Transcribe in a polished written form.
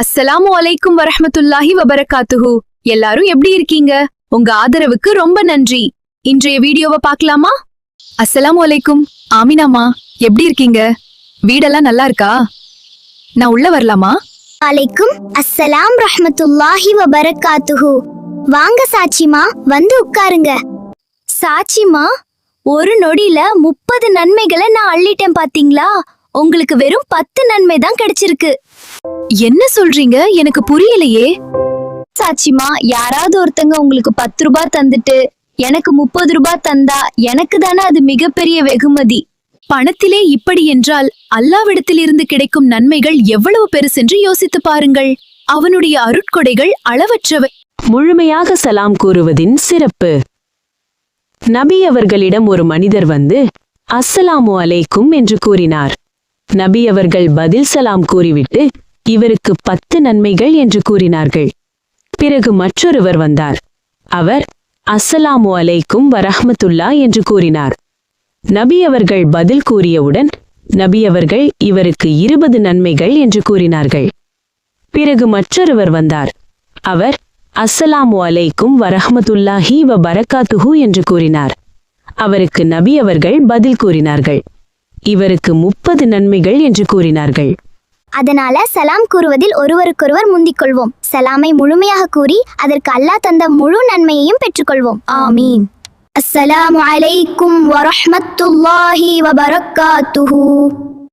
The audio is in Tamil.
அஸ்ஸலாமு அலைக்கும் வரஹ்மத்துல்லாஹி வபரகாத்துஹு. எல்லாரும் எப்படி இருக்கீங்க? உங்க ஆதரவுக்கு ரொம்ப நன்றி. இன்றைய வீடியோவை பார்க்கலாமா? அஸ்ஸலாமு அலைக்கும். ஆமினாமா, எப்படி இருக்கீங்க? வீடெல்லாம் நல்லா இருக்கா? நான் உள்ள வரலாமா? அலைக்கும் அஸ்ஸலாம் ரஹ்மத்துல்லாஹி வபரகாத்துஹு. வாங்க சாச்சிமா, வந்து உட்காருங்க. சாச்சிமா, ஒரு நொடியில 30 நன்மைகளை நான் அள்ளிட்டேன் பாத்தீங்களா? உங்களுக்கு வெறும் 10 நன்மை தான் கிடைச்சிருக்கு. என்ன சொல்றீங்க? எனக்கு புரியலையே. சாச்சிமா, யாராவது ஒருத்தங்க உங்களுக்கு 10 ரூபாய் தந்துட்டு எனக்கு 30 ரூபாய் தந்தா எனக்கு தானே அது மிகப்பெரிய வெகுமதி. பணத்திலே இப்படி என்றால் அல்லாவிடத்திலிருந்து கிடைக்கும் நன்மைகள் எவ்வளவு பெருசென்று யோசித்து பாருங்கள். அவனுடைய அருட்கொடைகள் அளவற்றவை. முழுமையாக சலாம் கூறுவதின் சிறப்பு. நபி அவர்களிடம் ஒரு மனிதர் வந்து அஸ்ஸலாமு அலைக்கும் என்று கூறினார். நபி அவர்கள் பதில் சலாம் கூறிவிட்டு இவருக்கு 10 நன்மைகள் என்று கூறினார்கள். பிறகு மற்றொருவர் வந்தார். அவர் அஸ்ஸலாமு அலைக்கும் வரஹ்மத்துல்லா என்று கூறினார். நபி அவர்கள் பதில் கூறியவுடன் நபி அவர்கள் இவருக்கு 20 நன்மைகள் என்று கூறினார்கள். பிறகு மற்றொருவர் வந்தார். அவர் அஸ்ஸலாமு அலைக்கும் வரஹ்மத்துல்லாஹி வபரகாத்துஹு என்று கூறினார். அவருக்கு நபி அவர்கள் பதில் கூறினார்கள். இவருக்கு 30 நன்மைகள் என்று கூறினார்கள். அதனால சலாம் கூறுவதில் ஒருவருக்கொருவர் முந்திக் கொள்வோம். சலாமை முழுமையாக கூறி அதற்கு அல்லாஹ் தந்த முழு நன்மையையும் பெற்றுக்கொள்வோம். ஆமீன். அஸ்ஸலாமு அலைக்கும் வரஹ்மத்துல்லாஹி வபரகாத்துஹு.